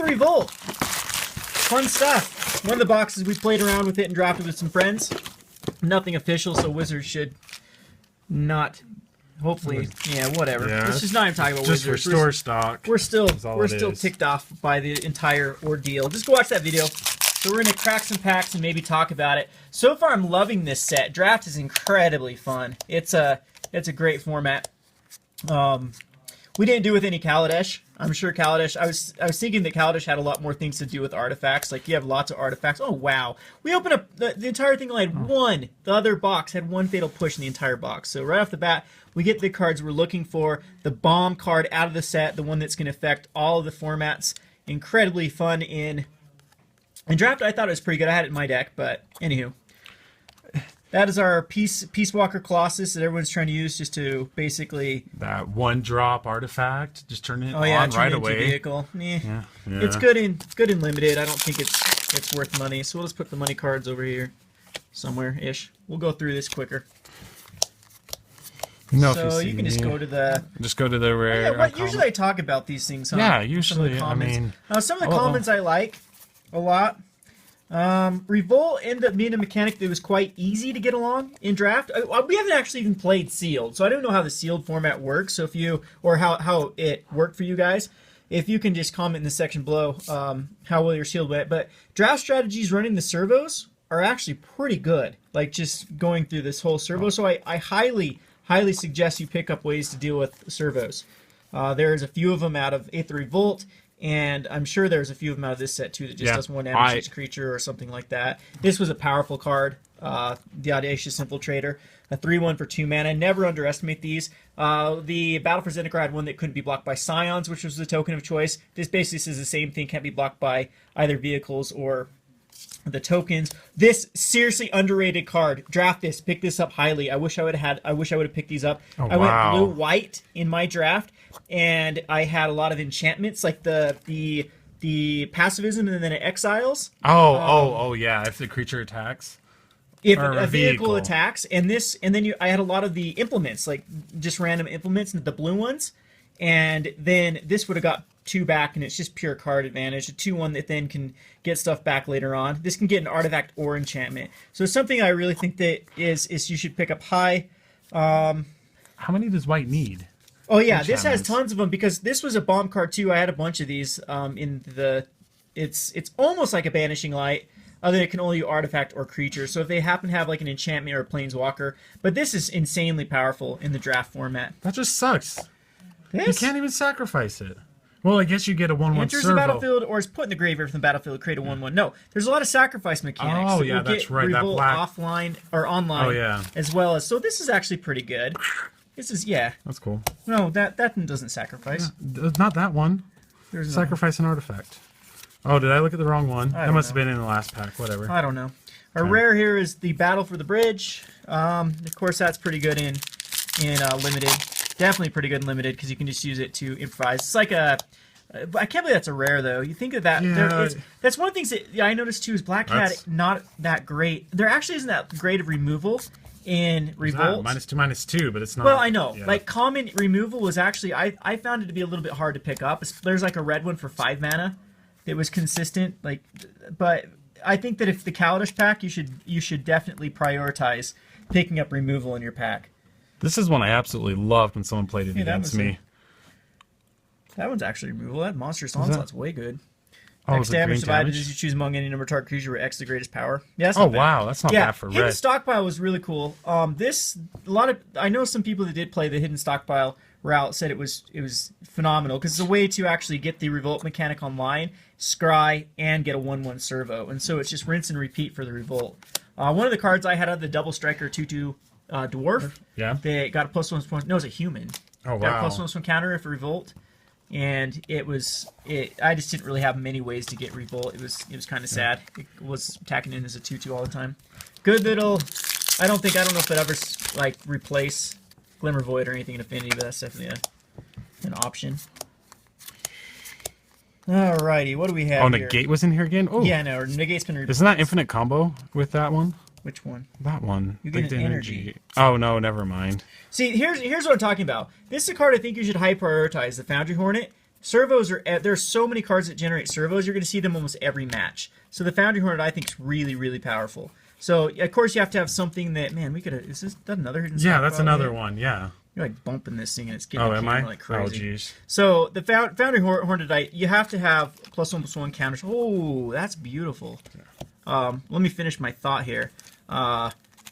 Revolt. Fun stuff. One of the boxes we played around with it and drafted with some friends. Nothing official, so Wizards should not. Hopefully, yeah, whatever. Yeah, Let's just not even talk about just Wizards. restore stock. We're still ticked off by the entire ordeal. Just go watch that video. So we're gonna crack some packs and maybe talk about it. So far, I'm loving this set. Draft is incredibly fun. It's a great format. We didn't do with any Kaladesh. I'm sure Kaladesh. I was thinking that Kaladesh had a lot more things to do with artifacts. Like you have lots of artifacts. Oh wow, we opened up the entire thing. Only had one. The other box had one fatal push in the entire box. So right off the bat, we get the cards we're looking for. The bomb card out of the set, the one that's going to affect all of the formats. Incredibly fun in draft. I thought it was pretty good. I had it in my deck, but anywho. That is our Peace Walker Colossus that everyone's trying to use just to basically... That one drop artifact, just turn it on right away. Vehicle. Yeah. It's good in limited. I don't think it's worth money. So we'll just put the money cards over here somewhere-ish. We'll go through this quicker. So you can just go to the... Just go to the rare... Yeah, usually I talk about these things. Yeah, usually, some of the comments I like a lot. Revolt ended up being a mechanic that was quite easy to get along in draft. We haven't actually even played sealed, so I don't know how the sealed format works. So if you, or how it worked for you guys, if you can just comment in the section below how well your sealed went. But draft strategies running the servos are actually pretty good. Like just going through this whole servo. So I highly suggest you pick up ways to deal with servos. There's a few of them out of Aether Revolt. And I'm sure there's a few of them out of this set, too, that just does one damage to each creature or something like that. This was a powerful card, the Audacious Infiltrator. A 3/1 for 2 mana. Never underestimate these. The Battle for Zendikar had one that couldn't be blocked by Scions, which was the token of choice. This basically says the same thing, can't be blocked by either vehicles or the tokens. This seriously underrated card. Draft this. Pick this up highly. I wish I would have picked these up. I went blue-white in my draft, and I had a lot of enchantments, like the passivism and then it exiles. Oh yeah. If the creature attacks. If a vehicle attacks, and then I had a lot of the implements, like just random implements, the blue ones, and then this would have got 2 back, and it's just pure card advantage. A 2/1 that then can get stuff back later on. This can get an artifact or enchantment. So it's something I really think that is you should pick up high. How many does white need? Oh yeah, this has tons of them because this was a bomb card too. I had a bunch of these in the. It's almost like a banishing light. Other than it can only do artifact or creature. So if they happen to have like an enchantment or a planeswalker, but this is insanely powerful in the draft format. That just sucks. You can't even sacrifice it. Well, I guess you get a 1/1 enters servo. the battlefield or is put in the graveyard from the battlefield, create a 1/1. No, there's a lot of sacrifice mechanics. Oh yeah, that's right. That black offline or online. As well as so this is actually pretty good. This is That's cool. No, that one doesn't sacrifice. Yeah, not that one. There's sacrifice an artifact. Oh, did I look at the wrong one? That must have been in the last pack. Whatever. I don't know. Our rare here is the Battle for the Bridge. Of course, that's pretty good in limited. Definitely pretty good in limited because you can just use it to improvise. It's like a. I can't believe that's a rare though. You think of that? Yeah. That's one of the things that I noticed too is Black Cat not that great. There actually isn't that great of removal in Revolt. -2/-2, but it's not. Well, I know. Yeah. Like common removal was actually I found it to be a little bit hard to pick up. There's like a red one for 5 mana that was consistent. Like, but I think that if the Kaladesh pack, you should definitely prioritize picking up removal in your pack. This is one I absolutely loved when someone played it against me. That one's actually removal. That Monstrous Onslaught's way good. Oh, X damage divided as you choose among any number of target creatures where X is the greatest power. Yeah, that's not bad. Wow, that's not bad for red. Hidden Stockpile was really cool. I know some people that did play the Hidden Stockpile route said it was phenomenal because it's a way to actually get the Revolt mechanic online, scry, and get a 1/1 servo. And so it's just rinse and repeat for the Revolt. One of the cards I had the Double Striker 2/2 dwarf. Yeah. They got a +1/+1. No, it was a human. Oh wow. Got a +1/+1 counter if Revolt. And I just didn't really have many ways to get Revolt. It was kind of sad. It was attacking in as a 2/2 all the time. Good little. I don't know if it ever like replace Glimmer Void or anything in Affinity, but that's definitely an option. Alrighty, what do we have? Oh, Negate was in here again. Oh yeah, no, Negate's been replaced. Isn't that infinite combo with that one? Which one? That one. You get an energy. Oh no, never mind. See, here's what I'm talking about. This is a card I think you should high prioritize. The Foundry Hornet. servos are there's so many cards that generate servos. You're going to see them almost every match. So the Foundry Hornet I think is really, really powerful. So of course you have to have something that we could. Is that another hidden? Yeah, that's another one. Yeah. You're like bumping this thing and it's getting like crazy. Oh, jeez. So the Foundry Hornet, you have to have +1/+1 counters. Oh, that's beautiful. Let me finish my thought here.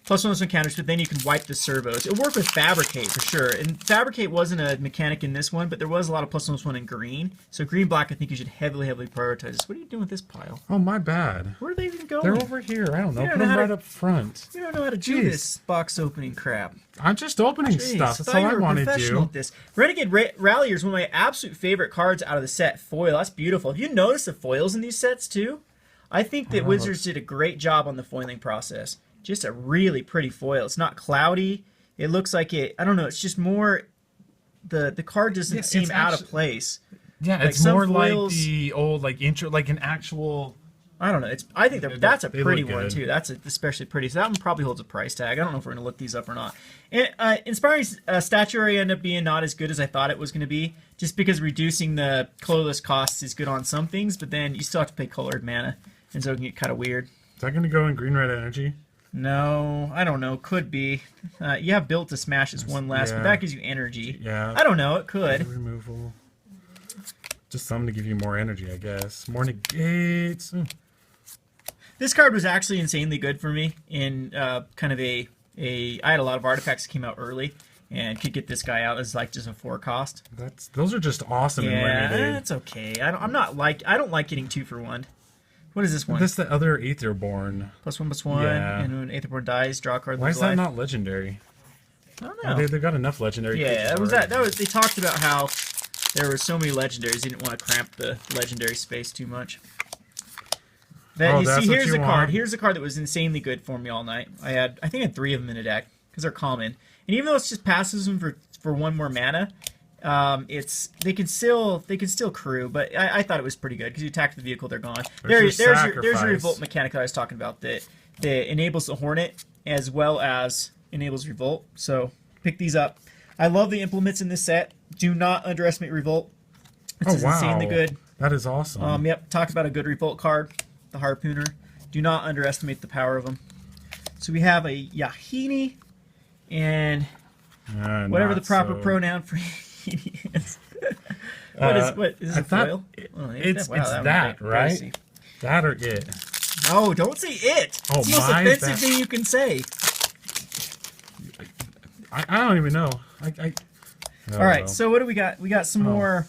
+1/+1 counters, but then you can wipe the servos. It worked with Fabricate for sure. And Fabricate wasn't a mechanic in this one, but there was a lot of +1/+1 in green. So green-black, I think you should heavily prioritize this. What are you doing with this pile? Oh, my bad. Where are they even going? They're over here. I don't know. Put them right up front. You don't know how to do this box opening crap. I'm just opening stuff. That's all I want to do. At this. Renegade Rallier is one of my absolute favorite cards out of the set. Foil. That's beautiful. Have you noticed the foils in these sets too? I think that Wizards did a great job on the foiling process. Just a really pretty foil. It's not cloudy. It looks like it. I don't know. It's just more. The card doesn't seem out of place. Yeah, like it's more foils, like the old intro, like an actual. I don't know. I think that's a pretty one too. That's especially pretty. So that one probably holds a price tag. I don't know if we're gonna look these up or not. And, Inspiring Statuary ended up being not as good as I thought it was gonna be, just because reducing the colorless costs is good on some things, but then you still have to pay colored mana, and so it can get kind of weird. Is that gonna go in green-red energy? No, I don't know. Could be. You have built to smash as one less, but that gives you energy. Yeah. I don't know. It could. Removal. Just something to give you more energy, I guess. More negates. This card was actually insanely good for me in kind of I had a lot of artifacts that came out early and could get this guy out as like just a 4 cost. Those are just awesome. Yeah, that's okay. I don't like getting 2 for 1. What is this one? This is the other Aetherborn. +1/+1, and when Aetherborn dies, draw a card. Why is that not legendary? I don't know. They've got enough legendary. Yeah, that was. They talked about how there were so many legendaries. They didn't want to cramp the legendary space too much. Then you see, here's a card. Here's a card that was insanely good for me all night. I think I had 3 of them in a deck because they're common, and even though it's just passes them for 1 more mana. They can still crew, but I thought it was pretty good because you attack the vehicle, they're gone. There's your Revolt mechanic that I was talking about that enables the Hornet as well as enables Revolt. So pick these up. I love the implements in this set. Do not underestimate Revolt. It's insanely good. That is awesome. Yep. Talk about a good Revolt card, the Harpooner. Do not underestimate the power of them. So we have a Yahini and whatever the proper pronoun for. What is this, a foil? It's that, right? Crazy. That or it. Oh, don't say it. Oh, it's the most offensive thing you can say. I don't even know. All right, so what do we got? We got some more.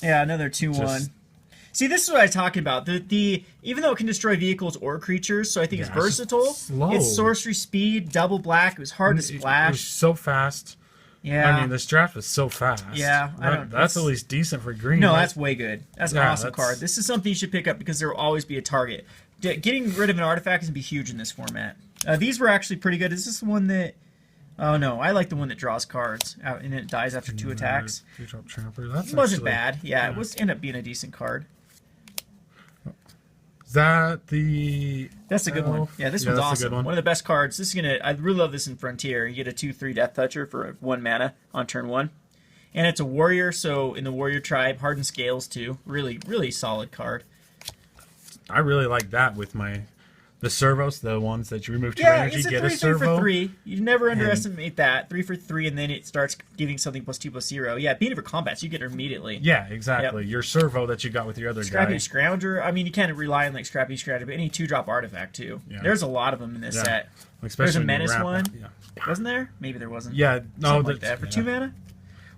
Yeah, another 2/1. See, this is what I was talking about. Even though it can destroy vehicles or creatures, so I think it's versatile. It's sorcery speed, double black. It was hard to splash. It was so fast. Yeah. I mean, this draft was so fast. Yeah. That's at least decent for green. No, that's way good. That's an awesome card. This is something you should pick up because there will always be a target. Getting rid of an artifact is going to be huge in this format. These were actually pretty good. Is this the one that... Oh, no. I like the one that draws cards out and it dies after 2 attacks. It wasn't bad. Yeah, it ended up being a decent card. Is that the... That's a good one. Yeah, this one's awesome. One of the best cards. This is gonna. I really love this in Frontier. You get a 2/3 Death Toucher for 1 mana on turn 1, and it's a warrior. So in the warrior tribe, hardened scales too. Really, really solid card. I really like that with the servos, the ones that you remove 2 energy, it's a get 3 a servo. for 3. You never underestimate that. 3 for 3, and then it starts giving something +2/+0. Yeah, being for combats, you get it immediately. Yeah, exactly. Your servo that you got with your other Scrappy guy. Scrounger. I mean, you can't rely on like Scrappy Scrounger, but any 2-drop artifact too. Yeah. There's a lot of them in this set. Especially there's a Menace one. Wasn't there? Maybe there wasn't. Yeah, no, like that for 2 mana.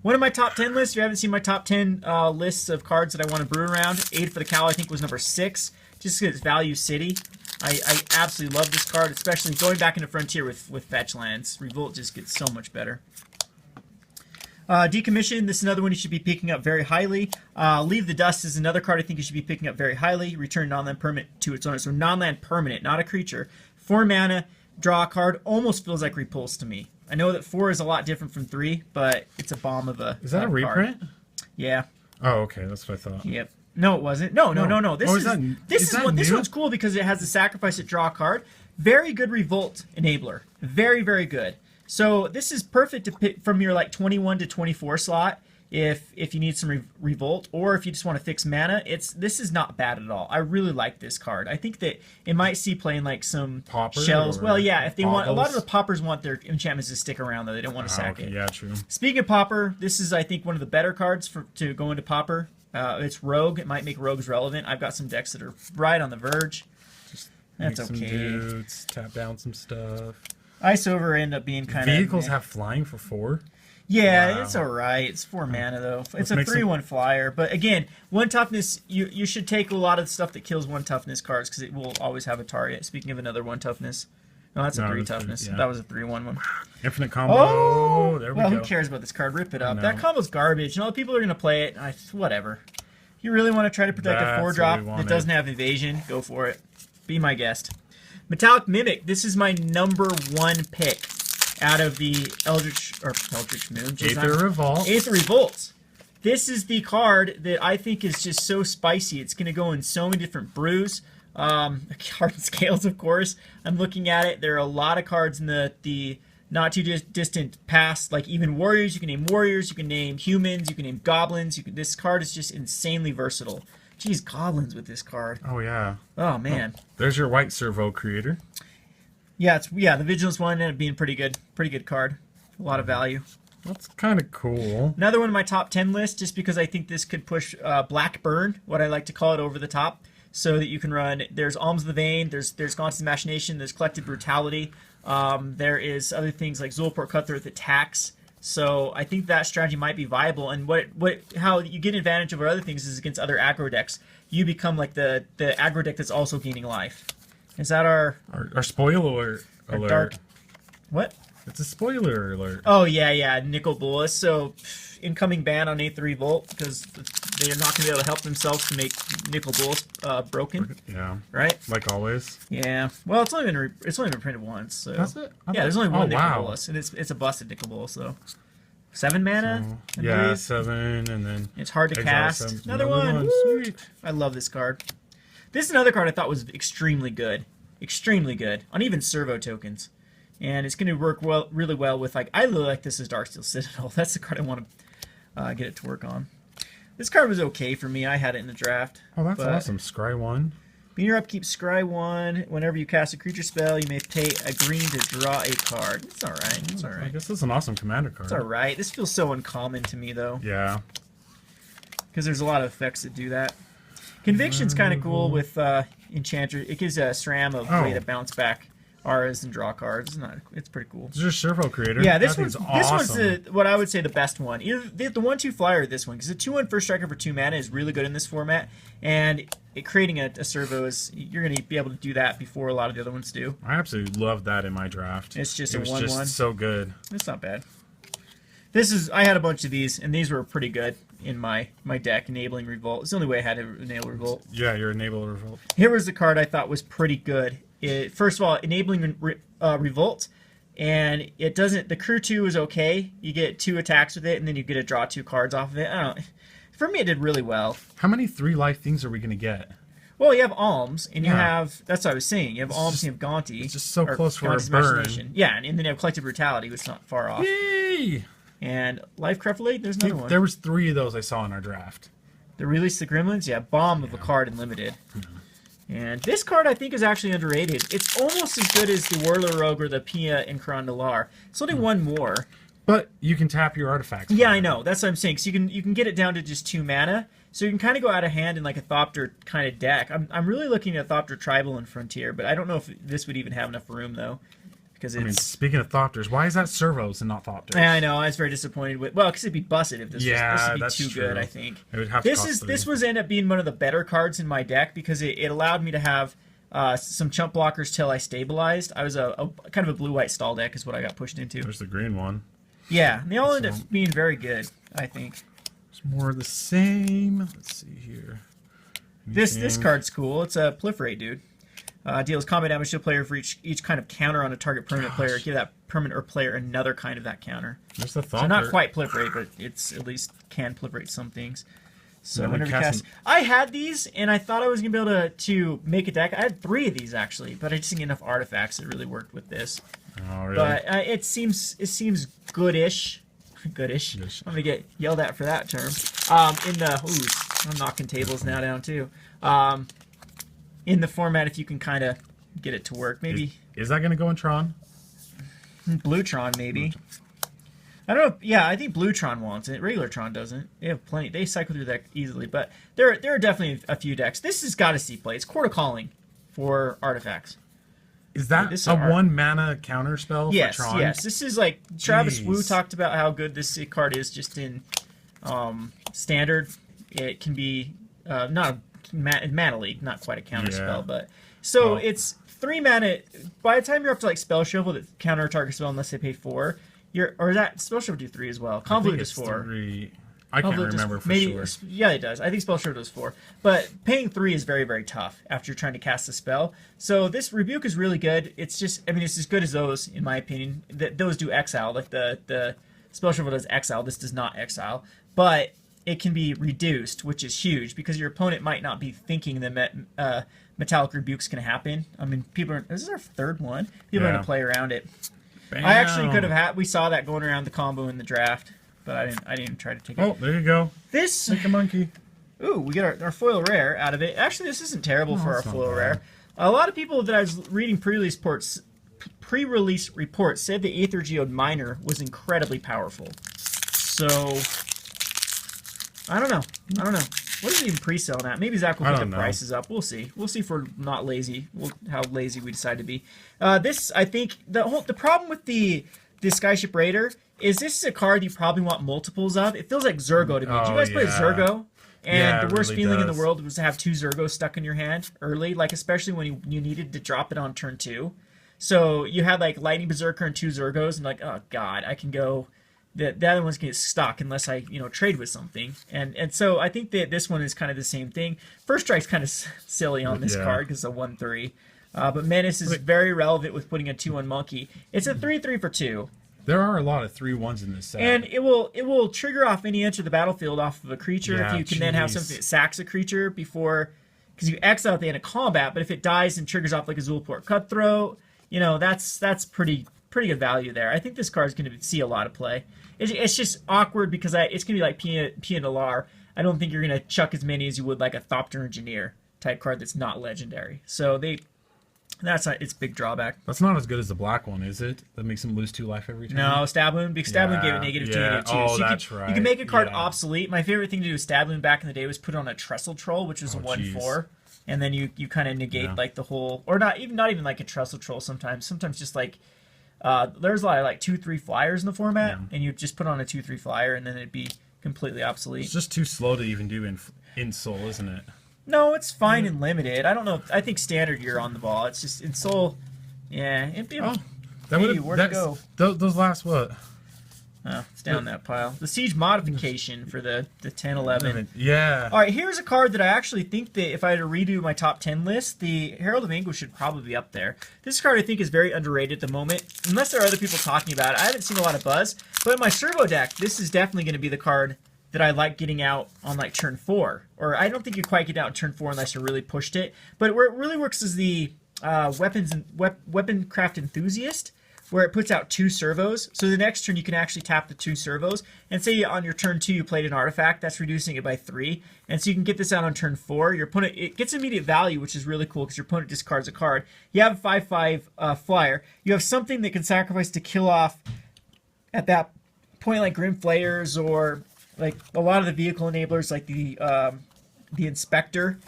One of my top 10 lists. If you haven't seen my top 10 lists of cards that I want to brew around, Aid for the Cowl I think was number 6, just because it's Value City. I absolutely love this card, especially going back into Frontier with fetch lands. Revolt just gets so much better. Decommission, this is another one you should be picking up very highly. Leave the Dust is another card I think you should be picking up very highly. Return non-land permanent to its owner. So non-land permanent, not a creature. 4 mana, draw a card, almost feels like Repulse to me. I know that 4 is a lot different from 3, but it's a bomb of a Is that a reprint? Card. Yeah. Oh, okay, that's what I thought. Yep. No, it wasn't. No. This one's cool because it has the sacrifice to draw a card. Very good Revolt enabler. Very, very good. So this is perfect to pick from your like 21 to 24 slot. if you need some Revolt, or if you just want to fix mana. This is not bad at all. I really like this card. I think that it might see playing like some Popper shells. Well, yeah, if they want, a lot of baubles? the poppers want their enchantments to stick around though. They don't want to sack it. Yeah, true. Speaking of popper, this is I think one of the better cards to go into popper. It's rogue. It might make rogues relevant. I've got some decks that are right on the verge. That's Make some okay. dudes, tap down some stuff. Ice over end up being kind of Vehicles have flying for 4. Yeah, Wow. it's all right. It's 4 mana though. It's a make 3/1 flyer, but again, 1 toughness. You should take a lot of the stuff that kills 1 toughness cards because it will always have a target. Speaking of another 1 toughness, no, that's a 3 toughness. Yeah. That was a 3/1 one. Infinite combo. Oh, there we well, go. who cares about this card? Rip it up. know. That combo's garbage. And all the people are gonna play it. Whatever. You really want to try to protect a That's 4-drop what we that wanted. doesn't have evasion? Go for it. Be my guest. Metallic Mimic. This is my #1 pick out of the Eldritch Moon. Jeez, Aether Revolt. Aether Revolt. This is the card that I think is just so spicy. It's going to go in so many different brews. Card scales, of course. I'm looking at it. There are a lot of cards in the not too distant past, like even warriors. You can name warriors. You can name humans. You can name goblins. This card is just insanely versatile. Geez, goblins with this card. Oh, yeah. Oh man. There's your white servo creator. Yeah, the Vigilance one ended up being pretty good. Pretty good card. A lot of value. That's kind of cool. Another one in my top 10 list, just because I think this could push Black Burn, what I like to call it, over the top, so that you can run. There's Alms of the Vein, there's Gaunt's Machination, there's Collective Brutality. There is other things like Zulport Cutthroat that tax. So I think that strategy might be viable. And how you get advantage over other things is against other aggro decks. You become like the aggro deck that's also gaining life. Is that our spoiler alert? dark? What? It's a spoiler alert. Oh yeah, Nicol Bolas. So incoming ban on Aether Revolt because they're not going to be able to help themselves to make Nicol Bolas broken. Yeah. Right. Like always. Yeah. Well, it's only been printed once. So. That's it. Yeah, there's only one Nicol wow. Bolas, and it's a busted Nicol Bolas. So 7 mana. I Yeah, believe. 7, and then It's hard to exile cast. 7. Another one. Woo! Sweet. I love this card. This is another card I thought was extremely good. Extremely good on even servo tokens. And it's going to work really well with, like, I really like this as Darksteel Citadel. That's the card I want to get it to work on. This card was okay for me. I had it in the draft. Oh, that's awesome. Scry 1. Being your upkeep, scry 1. Whenever you cast a creature spell, you may pay a green to draw a card. It's alright. It's I alright. guess that's an awesome commander card. It's alright. This feels so uncommon to me, though. Yeah. Because there's a lot of effects that do that. Conviction's kind of cool with Enchanter. It gives a SRAM of way to bounce back auras and draw cards. It's pretty cool. This is your servo creator. Yeah, this That one's thing's this awesome. one's what I would say the best one. Either the 1/2 flyer or this one, because the 2/1 first striker for 2 mana is really good in this format, and creating a servo is you're going to be able to do that before a lot of the other ones do. I absolutely love that in my draft. It's just it a was 1/1. just so good. It's not bad. I had a bunch of these, and these were pretty good in my deck. Enabling Revolt. It's the only way I had to enable Revolt. Yeah, your enable revolt. Here was the card I thought was pretty good. First of all, enabling Revolt, and it doesn't. The Crew 2 is okay. You get 2 attacks with it, and then you get to draw 2 cards off of it. I don't know. For me, it did really well. How many 3-life things are we going to get? Well, you have Alms, and you Yeah. have. That's what I was saying. You have Alms, and you have Gaunty. It's just so or close for a Gaunty's burn. Machination. Yeah, and then you have Collective Brutality, which is not far off. Yay! And Life Creflade, there's another one. There was 3 of those I saw in our draft. The Release the Gremlins, yeah, bomb of a card in Limited. And this card I think is actually underrated. It's almost as good as the Whirler Rogue or the Pia and Carandalar. It's only one more. But you can tap your artifacts. Yeah, I know. That's what I'm saying. So you can get it down to just 2 mana. So you can kind of go out of hand in like a Thopter kind of deck. I'm really looking at Thopter Tribal and Frontier, but I don't know if this would even have enough room though. Because it's... I mean, speaking of Thopters, why is that servos and not Thopters? Yeah, I know. I was very disappointed with. Well, because it'd be busted if this Yeah, was. that's This would be too true. good. I think. It would have to cost 3. This was end up being one of the better cards in my deck because it allowed me to have some chump blockers till I stabilized. I was a kind of a blue-white stall deck is what I got pushed into. There's the green one. Yeah, and they all end up being very good. I think. It's more of the same. Let's see here. This card's cool. It's a Proliferate, dude. Deals combat damage to a player for each kind of counter on a target permanent player. Give that permanent or player another kind of that counter. There's the Thopter. So not quite Proliferate, but it's at least can proliferate some things. So Yeah, whenever you cast cast, I had these and I thought I was gonna be able to make a deck. I had 3 of these actually, but I just didn't get enough artifacts that really worked with this. Oh, really? But it seems goodish. Goodish. Goodish. I'm gonna get yelled at for that term. I'm knocking tables now down too. In the format, if you can kind of get it to work, maybe. Is that gonna go in Tron? Bluetron, maybe. I don't know. Yeah, I think Bluetron wants it. Regular Tron doesn't. They have plenty. They cycle through that easily, but there are definitely a few decks. This has got to see play. It's Court of Calling for artifacts. Is that a 1-mana counter spell for Tron? Yes. This is like Travis Wu talked about how good this card is just in standard. It can be not mana league, not quite a counter spell, but it's 3 mana. By the time you're up to like Spell Shuffle, that counter a target spell unless they pay 4. Or that Spell Shuffle do 3 as well. Convolute is 4. 3. I can't remember for sure. Yeah, it does. I think Spell Shuffle does 4. But paying 3 is very, very tough after you're trying to cast a spell. So this Rebuke is really good. It's just, I mean, it's as good as those, in my opinion. Those do exile. Like the Spell Shuffle does exile. This does not exile. But it can be reduced, which is huge, because your opponent might not be thinking that Metallic Rebuke's going to happen. I mean, this is our 3rd one. People are going to play around it. Bam. I actually could have we saw that going around the combo in the draft, but I didn't try to take it. Oh, there you go. This Like a monkey. Ooh, we get our foil rare out of it. Actually, this isn't terrible for our foil rare. A lot of people that I was reading pre-release reports said the Aether Geode Miner was incredibly powerful. So I don't know. What is it even pre-selling at? Maybe Zach will put the prices up. We'll see. We'll see if we're not lazy. How lazy we decide to be. This, I think, the problem with the Skyship Raider is this is a card you probably want multiples of. It feels like Zergo to me. Did you guys play Zergo? And the worst feeling in the world was to have 2 Zergos stuck in your hand early, like especially when you needed to drop it on turn 2. So you had like Lightning Berserker and 2 Zergos, and like, oh god, I can go. The other one's gonna get stuck unless I trade with something, and so I think that this one is kind of the same thing. First Strike's kind of silly on this card because it's a 1/3, but Menace is very relevant with putting a 2/1 monkey. It's a 3/3 for 2. There are a lot of 3/1s in this set, and it will trigger off any enter the battlefield off of a creature if you can then have something that sacks a creature before, because you exile at the end of combat. But if it dies and triggers off like a Zulport Cutthroat, that's pretty good value there. I think this card is going to see a lot of play. It's just awkward because it's going to be like Pia Nalar. I don't think you're going to chuck as many as you would like a Thopter Engineer type card that's not legendary. So that's its big drawback. That's not as good as the black one, is it? That makes him lose 2 life every turn? No, Stabloon, because Stabloon gave it -2, -2. Oh, so that's right. You can make a card obsolete. My favorite thing to do with Stabloon back in the day was put on a Trestle Troll, which was a 1/4. And then you kind of negate like the whole, or not even like a Trestle Troll sometimes. Sometimes just like, there's a lot of like 2/3 flyers in the format, and you just put on a 2/3 flyer, and then it'd be completely obsolete. It's just too slow to even do in Soul, isn't it? No, it's fine in limited. I don't know. I think standard you're on the ball. It's just in Soul. Yeah, it'd be. Where'd it go? Those last what? Oh, it's down that pile. The Siege modification for the 10-11. Yeah. All right, here's a card that I actually think that if I had to redo my top 10 list, the Herald of Anguish should probably be up there. This card I think is very underrated at the moment, unless there are other people talking about it. I haven't seen a lot of buzz, but in my Servo deck, this is definitely going to be the card that I like getting out on like turn 4. Or I don't think you quite get out on turn 4 unless you really pushed it. But where it really works is the Weaponcraft Enthusiast, where it puts out 2 servos. So the next turn you can actually tap the 2 servos. And say on your turn 2 you played an artifact, that's reducing it by 3. And so you can get this out on turn 4. Your opponent, it gets immediate value, which is really cool because your opponent discards a card. You have a 5/5 flyer. You have something that can sacrifice to kill off at that point, like Grim Flayers or like a lot of the vehicle enablers, like the Inspector,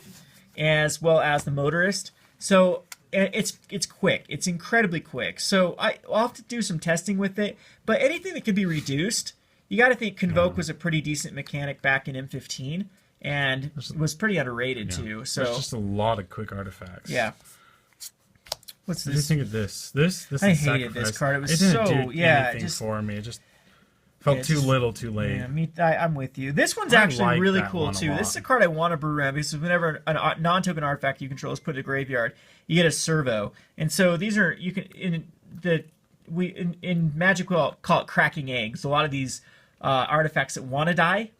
as well as the Motorist. So it's quick. It's incredibly quick. So I'll have to do some testing with it. But anything that can be reduced, you got to think Convoke was a pretty decent mechanic back in M15 and was pretty underrated too. So there's just a lot of quick artifacts. Yeah. What's this? What do you think of this? This I is hated Sacrifice. this card. It was didn't so do anything for me. It just felt too little, too late. Yeah, I'm with you. This one's actually really cool too. Lot. This is a card I want to brew around because whenever a non-token artifact you control is put in a graveyard, you get a servo. And so these are in Magic we'll call it cracking eggs. A lot of these artifacts that want to die,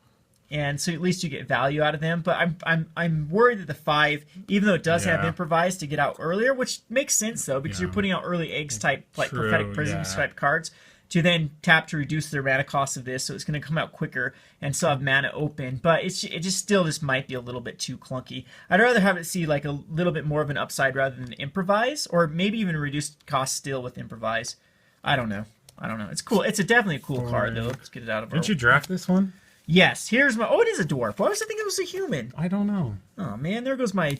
and so at least you get value out of them. But I'm worried that the 5, even though it does have improvised to get out earlier, which makes sense though because you're putting out early eggs type like prophetic prisms type cards. to then tap to reduce their mana cost of this, so it's going to come out quicker and still have mana open, but it just might be a little bit too clunky. I'd rather have it see like a little bit more of an upside rather than improvise, or maybe even reduced cost still with improvise. I don't know. It's cool. It's definitely a cool card though. Let's get it out of. Didn't you draft this one? Yes. Here's my. Oh, it is a dwarf. Why was I thinking it was a human? I don't know. Oh man, there goes my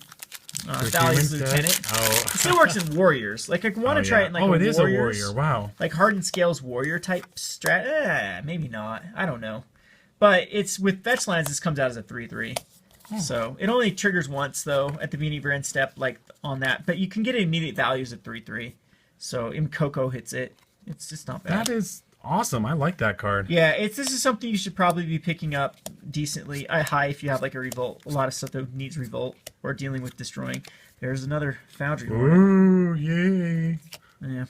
Thalia's Lieutenant. Oh. It still works in warriors. Like I want to try it in like it is a warrior. Wow. Like Hardened Scales warrior type strat. Maybe not. I don't know. But it's with fetch lands. This comes out as a 3/3. So it only triggers once though at the beginning of your end step, like on that. But you can get immediate values at 3/3. So Coco hits it. It's just not bad. That is awesome. I like that card. Yeah, this is something you should probably be picking up decently high if you have like a revolt. A lot of stuff that needs revolt or dealing with destroying. There's another Foundry Lord. Ooh, yay! Yeah,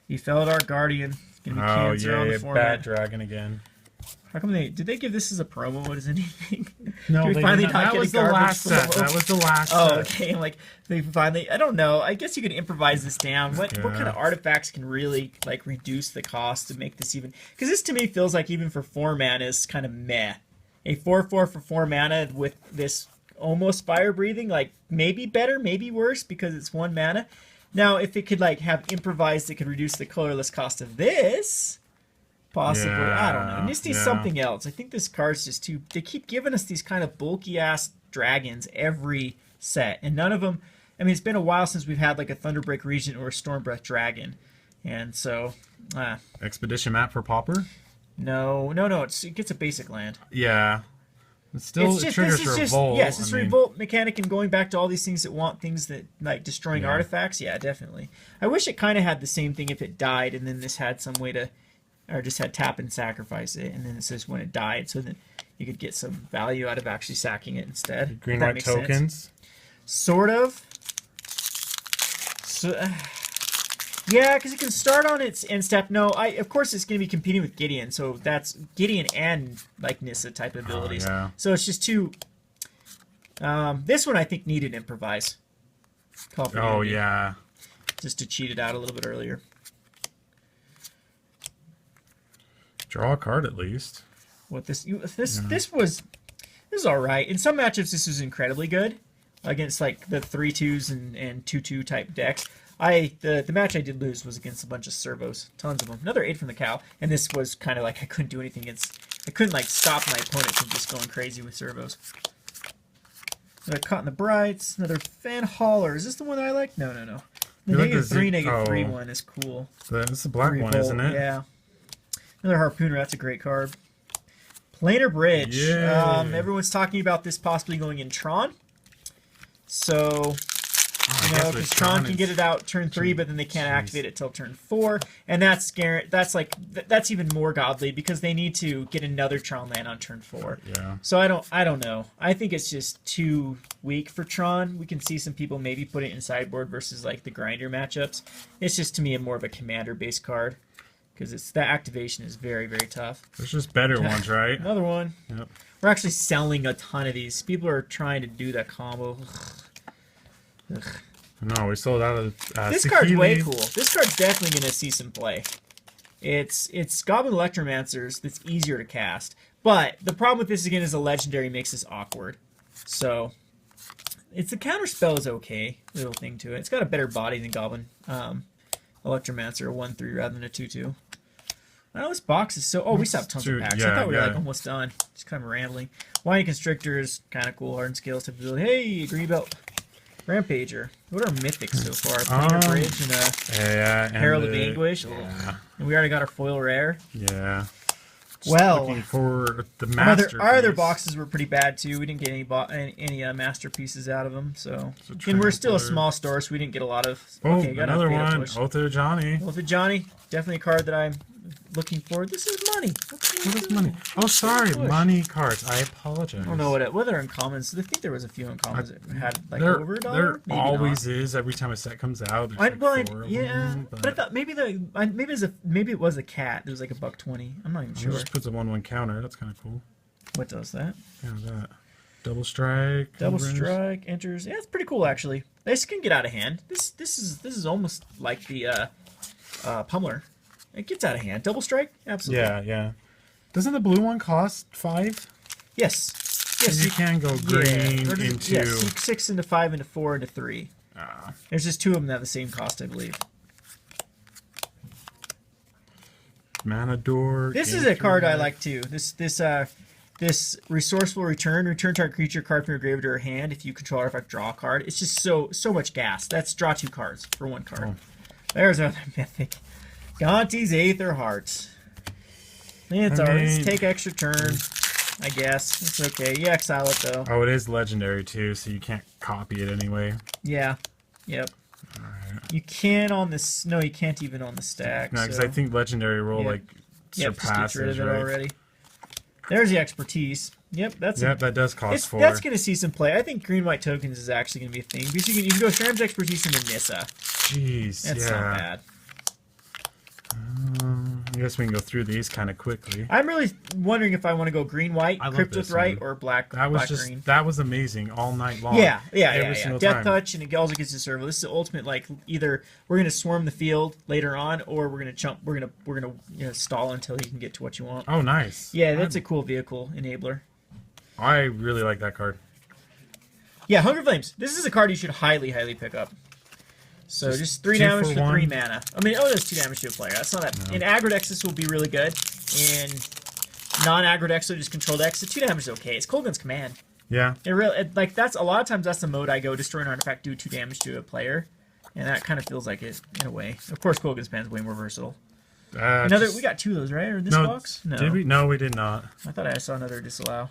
he fell at our Guardian. It's gonna be cancer on the format. Bad dragon again. How come did they give this as a promo? What is anything? No, we finally not that was the last set. That was the last set. Oh, okay. I'm like, they finally. I don't know. I guess you could improvise this down. What kind of artifacts can really like reduce the cost to make this even? Because this to me feels like even for 4 mana is kind of meh. A 4/4 for 4 mana with this almost fire breathing, like maybe better, maybe worse because it's 1 mana. Now, if it could like have improvised, it could reduce the colorless cost of this. Possibly, I don't know. It needs to be something else. I think this card's just too. They keep giving us these kind of bulky ass dragons every set, and none of them. I mean, it's been a while since we've had like a Thunderbreak Regent or a Stormbreath Dragon, and so. Expedition map for Pauper? No. It gets a basic land. Yeah. It triggers revolt. Yes, it's revolt mechanic, and going back to all these things that want things that like destroying artifacts. Yeah, definitely. I wish it kind of had the same thing if it died, and then this had some way to. Or just had tap and sacrifice it, and then it says when it died, so that you could get some value out of actually sacking it instead. Green white tokens? Sense. Sort of. So, yeah, because it can start on its end step. No, of course it's going to be competing with Gideon, so that's Gideon and like Nissa type abilities. Yeah. So it's just too. This one I think needed improvise. Yeah. Just to cheat it out a little bit earlier. Draw a card at least. What this was all right. In some matchups, this was incredibly good against like the 3/2s and 2/2 type decks. The match I did lose was against a bunch of servos, tons of them. Another 8 from the cow, and this was kind of like I couldn't do anything against. I couldn't like stop my opponent from just going crazy with servos. Another Caught in the Brights. Another Fan Hauler. Is this the one that I like? No. The -3/-3 one is cool. That's the black one, isn't it? Yeah. Another Harpooner, that's a great card. Planar Bridge. Everyone's talking about this possibly going in Tron. So, because Tron can get it out turn 3, but then they can't activate it till turn 4, and that's even more godly because they need to get another Tron land on turn 4. Yeah. So I don't know. I think it's just too weak for Tron. We can see some people maybe put it in sideboard versus like the grinder matchups. It's just to me more of a commander-based card. Because the activation is very, very tough. There's just better ones, right? Another one. Yep. We're actually selling a ton of these. People are trying to do that combo. Ugh. No, we sold out of this card's way cool. This card's definitely going to see some play. It's Goblin Electromancers that's easier to cast. But the problem with this, again, is a legendary makes this awkward. So, the counter spell is okay. Little thing to it. It's got a better body than Goblin Electromancer, a 1/3 rather than a 2/2. I know this box is so. Oh, we still have tons of packs. I thought we were like almost done. Just kind of rambling. Winding Constrictor is kind of cool. Hardened Scales type ability. Hey, Greenbelt Rampager. What are mythics so far? Planar Bridge and Herald of Anguish. Yeah. And we already got our foil rare. Yeah. Well, looking for the masterpiece. Our other boxes were pretty bad too. We didn't get any masterpieces out of them. So and we're still a small store, so we didn't get a lot of. Okay, another one. Aether Johnny. Aether Johnny, definitely a card that I'm looking for. This is money. What is money? Oh, sorry, money cards. I apologize. I don't know what are uncommons. I think there was a few uncommons that had like over $1. There always is every time a set comes out. But I thought maybe it was a cat. There was like a $1.20. I'm not even sure. It just puts a 1/1 counter. That's kind of cool. What does that? Yeah, that. Double strike. Double strike enters. Yeah, it's pretty cool actually. This can get out of hand. This is almost like the Pummeler. It gets out of hand. Double strike? Absolutely. Yeah, yeah. Doesn't the blue one cost 5? Yes. Yes, you can go green into... Yeah, 6 into 5 into 4 into 3. There's just 2 of them that have the same cost, I believe. Mana Door. This is a card I like too. This resourceful return. Return target creature card from your graveyard to your hand. If you control artifact, draw a card. It's just so much gas. That's draw 2 cards for 1 card. Oh. There's another mythic. Gonti's Aether Heart. It's alright. Take extra turn. I guess. It's okay. You exile it though. Oh, it is legendary too, so you can't copy it anyway. Yeah. Yep. Alright. You can on this. No, you can't even on the stack. No, because I think legendary will like surpass just get rid of it right? already. There's the expertise. Yep, that does cost 4. That's going to see some play. I think green-white tokens is actually going to be a thing because you can go Shram's expertise into Nissa. Jeez, that's not bad. I guess we can go through these kind of quickly. I'm really wondering if I want to go green-white, Cryptothrite, or black-green. That was amazing all night long. Yeah. Death Touch, and it also gets to servo. This is the ultimate. Like either we're going to swarm the field later on, or we're going to jump. We're going to stall until you can get to what you want. Oh, nice. Yeah, that's a cool vehicle enabler. I really like that card. Yeah, Hunger Flames. This is a card you should highly pick up. So just 3 damage for 3 mana. I mean, there's 2 damage to a player. That's not that. No. In aggro decks, this will be really good. In non-aggro decks, so just control decks, the 2 damage is okay. It's Kolaghan's Command. Yeah. That's a lot of times that's the mode I go. Destroy an artifact, do 2 damage to a player, and that kind of feels like it in a way. Of course, Kolaghan's Command is way more versatile. We got 2 of those, right? Or in this box? No. Did we? No, we did not. I thought I saw another disallow.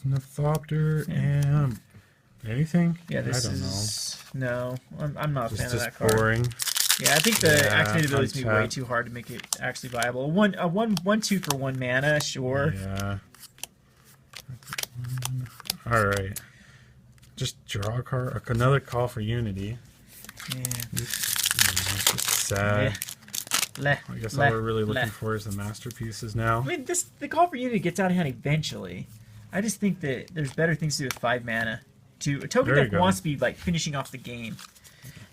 Nithopter and anything? Yeah, this is no. I'm not a fan of that card. Boring. Yeah, I think the activated ability is going to be way too hard to make it actually viable. 1/2 for 1 mana, sure. Yeah. All right. Just draw a card. Another Call for Unity. Yeah. Sad. I guess all we're really looking for is the masterpieces now. I mean, the Call for Unity gets out of hand eventually. I just think that there's better things to do with 5 mana. To a token that wants to be like finishing off the game.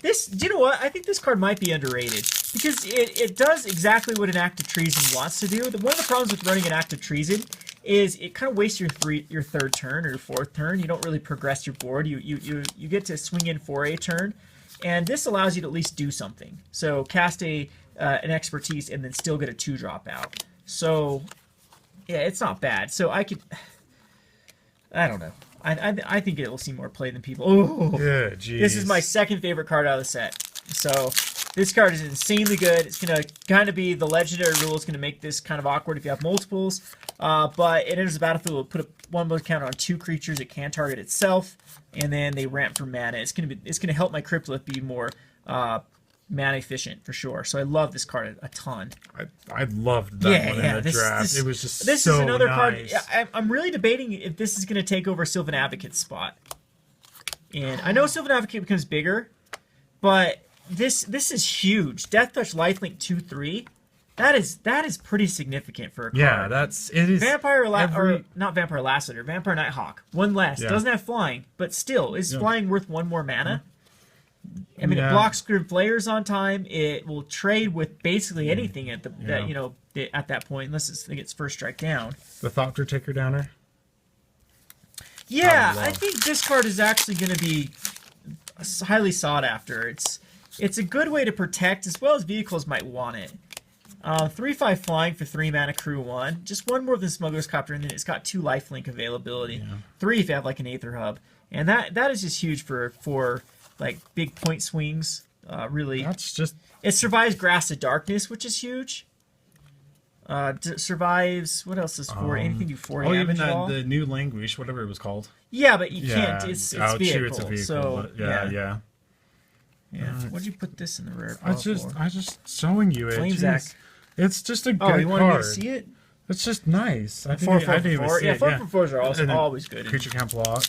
Do you know what? I think this card might be underrated because it does exactly what an Act of Treason wants to do. One of the problems with running an Act of Treason is it kind of wastes your 3rd turn or your 4th turn. You don't really progress your board. You get to swing in for a turn, and this allows you to at least do something. So cast an expertise and then still get a 2-drop out. So yeah, it's not bad. So I don't know. I think it will see more play than people. Oh, yeah, geez. This is my 2nd favorite card out of the set. So this card is insanely good. It's going to kind of be the legendary rule. It's going to make this kind of awkward if you have multiples. But it enters the battlefield. It'll put a 1 counter on 2 creatures. It can target itself, and then they ramp for mana. It's going to help my Cryptolith be more mana efficient for sure. So I love this card a ton. I loved that one in the draft. It was just this so is another nice. card. I'm really debating if this is going to take over Sylvan Advocate's spot. And I know Sylvan Advocate becomes bigger, but this is huge. Death Touch Lifelink 2/3. That is pretty significant for a card. Yeah, it is. Vampire or not Vampire Lassiter, Vampire Nighthawk. 1 less. Doesn't have flying, but still is flying worth 1 more mana. I mean, it blocks Grim Flayers on time. It will trade with basically anything at at that point, unless it gets 1st strike down. The Thopter Taker Downer. Yeah, I think this card is actually going to be highly sought after. It's a good way to protect as well as vehicles might want it. 3/5 flying for 3 mana, crew 1. Just 1 more than Smuggler's Copter, and then it's got 2 lifelink availability. Yeah. 3 if you have like an Aether Hub, and that is just huge for like big point swings. Really, that's just it survives Grass of Darkness, which is huge. Survives. What else is 4? Anything do 4 damage? Even the new language, whatever it was called. Yeah, but you can't. It's vehicle. True, it's a vehicle. So yeah. What'd you put this in the rare? I just showing you it. Flamesack. It's just a good card. Oh, you wanted me to see it? It's just nice. I think 4 for 4. Yeah, 4 for 4s are also always good. Creature can't block.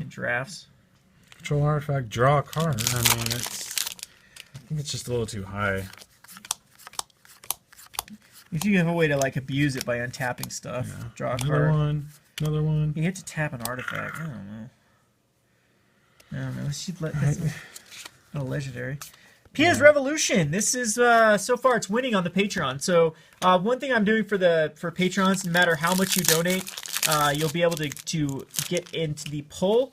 In drafts. Control artifact, draw a card. I mean, I think it's just a little too high. If you have a way to like abuse it by untapping stuff, draw a card. Another one. You get to tap an artifact. I don't know. Let's let a legendary. Pia's Revolution. This is so far it's winning on the Patreon. So one thing I'm doing for Patrons, no matter how much you donate, you'll be able to get into the poll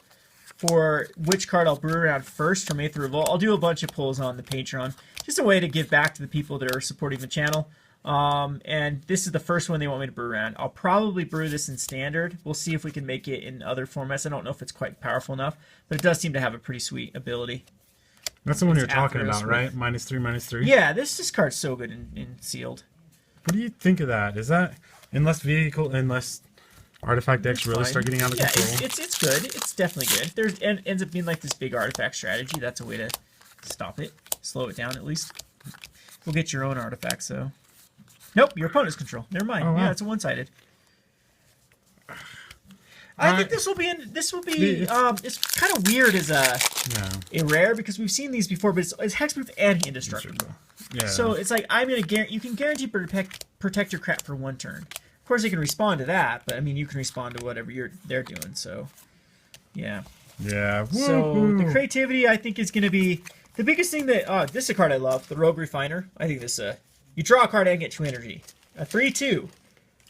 for which card I'll brew around first from Aether Revolt. I'll do a bunch of polls on the Patreon. Just a way to give back to the people that are supporting the channel. And this is the first one they want me to brew around. I'll probably brew this in standard. We'll see if we can make it in other formats. I don't know if it's quite powerful enough, but it does seem to have a pretty sweet ability. That's the one you're talking about, right? -3/-3. Yeah, this card's so good in sealed. What do you think of that? Is that unless artifact decks really start getting out of control? It's good. It's definitely good. It ends up being like this big artifact strategy. That's a way to stop it, slow it down at least. We'll get your own artifacts though. Nope, your opponent's control. Never mind. Oh, wow. Yeah, it's a one-sided. I think this will be. It's kind of weird as a rare because we've seen these before, but it's hexproof and indestructible. Yeah. So it's like you can guarantee protect your crap for one turn. Of course, you can respond to that, but I mean you can respond to whatever they're doing. So, yeah. Yeah. So the creativity I think is going to be the biggest thing that. This is a card I love, the Rogue Refiner. I think this. You draw a card and get 2 energy. A 3/2.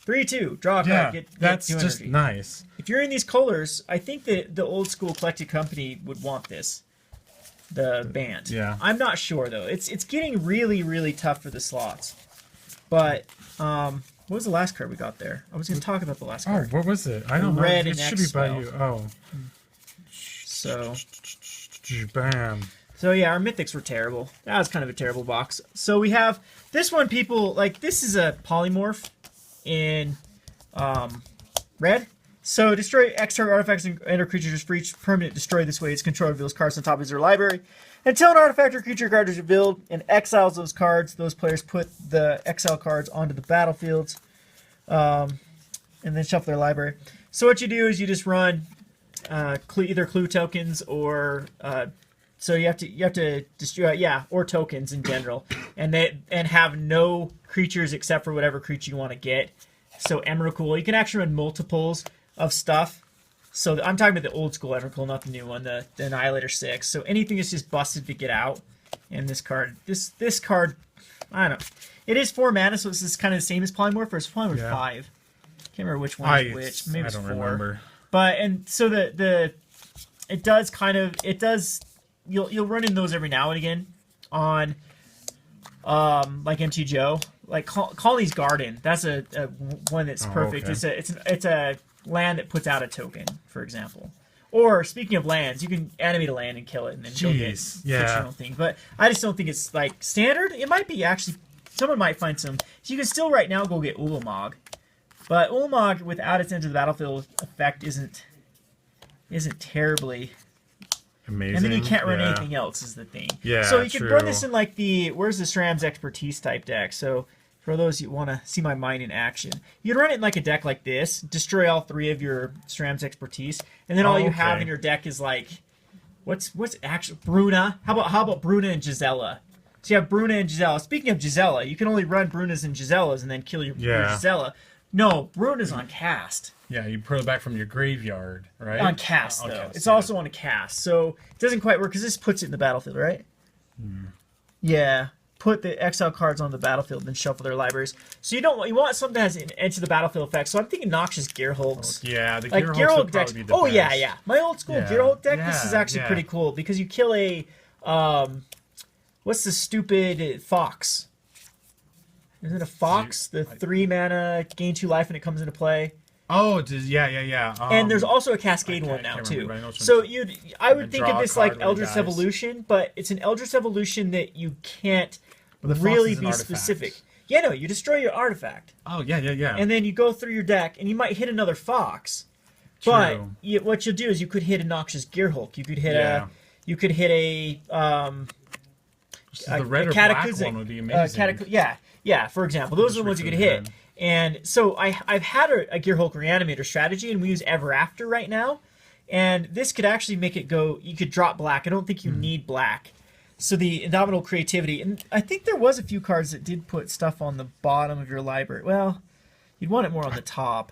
3/2. Draw a card. Get that's 2 just energy. Nice. If you're in these colors, I think that the old school collected company would want this. The band. Yeah. I'm not sure though. It's getting really, really tough for the slots. But what was the last card we got there? I was going to talk about the last card. Oh, what was it? I don't know. Red it should be by you. Oh. So. Bam. So yeah, our mythics were terrible. That was kind of a terrible box. So we have this one. People like this is a polymorph in red. So destroy X target artifacts and enter creatures for each permanent destroy this way. Its control reveals cards on top of their library. Until an artifact or creature card is revealed and exiles those cards, those players put the exile cards onto the battlefields, and then shuffle their library. So what you do is you just run either clue tokens or so you have to destroy or tokens in general, and have no creatures except for whatever creature you want to get. So Emrakul, you can actually run multiples of stuff. So I'm talking about the old school Emrakul, not the new one, the Annihilator 6. So anything is just busted to get out. And this card, I don't know. It is 4 mana, so this is kind of the same as Polymorph, or it's Polymorph 5. Can't remember which one is which. Maybe it's 4. Remember. But and so it does. You'll run in those every now and again on like MTG. Like Colony's Garden. That's a one that's perfect. Okay. It's a land that puts out a token, for example. Or speaking of lands, you can animate a land and kill it and then go get fictional thing. But I just don't think it's like standard. It might be actually. Someone might find some. So you can still right now go get Ulamog. But Ulamog without its enter the battlefield effect isn't terribly amazing. And then you can't run anything else is the thing. Yeah. So you can run this in like where's the SRAM's expertise type deck. So for those who want to see my mind in action, you can run it in like a deck like this, destroy all 3 of your SRAM's expertise, and then all you have in your deck is like what's actually Bruna? How about Bruna and Gisela? So you have Bruna and Gisela. Speaking of Gisela, you can only run Brunas and Giselas and then kill your Gisela. No, Bruna's on cast. Yeah, you pull it back from your graveyard, right? On cast, though. It's also on a cast, so it doesn't quite work because this puts it in the battlefield, right? Yeah, put the exile cards on the battlefield and shuffle their libraries. So you want something that has an enter the battlefield effect. So I'm thinking Noxious Gearhulks. Yeah, the Gearhulks decks. Be the best. Yeah. My old school Gearhulk deck. This is actually pretty cool because you kill a what's the stupid fox? Is it a fox? The 3 mana, gain 2 life, and it comes into play. Oh, yeah. And there's also a Cascade one now too. So I would think of this like Eldritch Evolution, but it's an Eldritch Evolution that you can't really be specific. Yeah, no, you destroy your artifact. Oh, yeah. And then you go through your deck, and you might hit another fox. True. But what you'll do is you could hit a Noxious Gearhulk. You could hit a the red or black one would be amazing. Yeah, for example. Those are the ones you could hit. And so I've had a Gearhulk Reanimator strategy, and we use Ever After right now. And this could actually make it go, you could drop black. I don't think you need black. So the Indomitable Creativity, and I think there was a few cards that did put stuff on the bottom of your library. Well, you'd want it more on the top.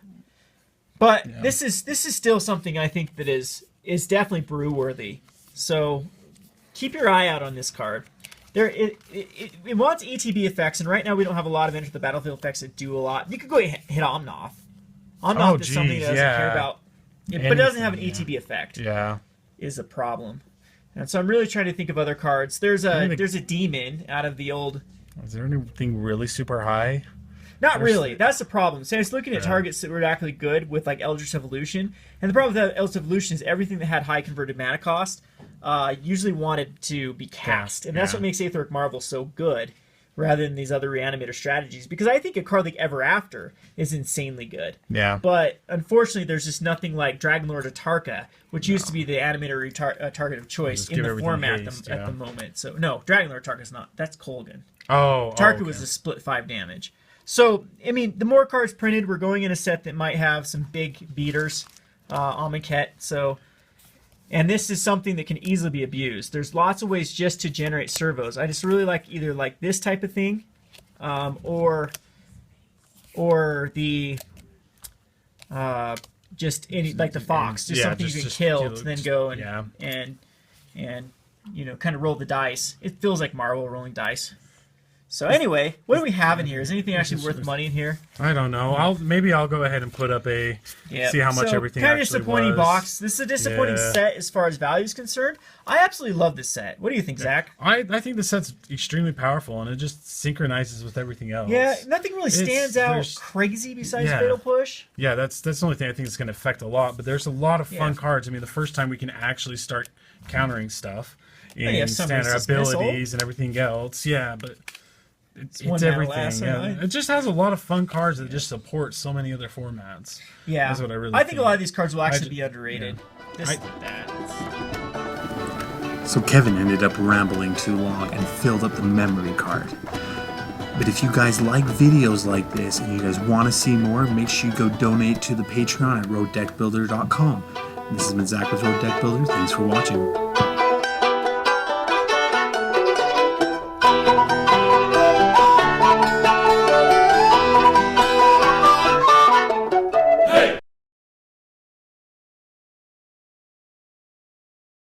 But this is still something I think that is definitely brew worthy. So keep your eye out on this card. it wants ETB effects, and right now we don't have a lot of Enter the Battlefield effects that do a lot. You could go hit Omnoth. Omnoth is something that doesn't care about, but it doesn't have an ETB effect. Yeah, is a problem. And so I'm really trying to think of other cards. There's a demon out of the old. Is there anything really super high? Not really. That's the problem. So I was looking at targets that were actually good with like Eldritch Evolution, and the problem with that Eldritch Evolution is everything that had high converted mana cost usually wanted to be cast, and that's what makes Aetheric Marvel so good, rather than these other Reanimator strategies. Because I think a card like Ever After is insanely good. Yeah. But unfortunately, there's just nothing like Dragonlord Atarka, which used to be the Animator target of choice in the format at the moment. So no, Dragonlord Atarka's not. That's Kolgan. Oh, Atarka was a split 5 damage. So, I mean, the more cards printed, we're going in a set that might have some big beaters, Amonkhet, so... And this is something that can easily be abused. There's lots of ways just to generate servos. I just really like either like this type of thing, or the... just any, like the fox, just something you can kill to then go and you know, kind of roll the dice. It feels like Marvel rolling dice. So anyway, what do we have in here? Is anything actually worth money in here? I don't know. Maybe I'll go ahead and put up see how much everything kind of actually disappointing was. box. This is a disappointing set as far as value is concerned. I absolutely love this set. What do you think, Zach? I think the set's extremely powerful, and it just synchronizes with everything else. Yeah, nothing really stands out crazy besides Fatal Push. Yeah, that's the only thing I think is going to affect a lot. But there's a lot of fun cards. I mean, the first time we can actually start countering stuff in standard abilities and everything else. Yeah, but... It's everything. It just has a lot of fun cards that just support so many other formats. Yeah, that's what I really. I think a lot of these cards will actually be underrated. So Kevin ended up rambling too long and filled up the memory card. But if you guys like videos like this and you guys want to see more, make sure you go donate to the Patreon at roaddeckbuilder.com. This has been Zach with Road Deck Builder. Thanks for watching.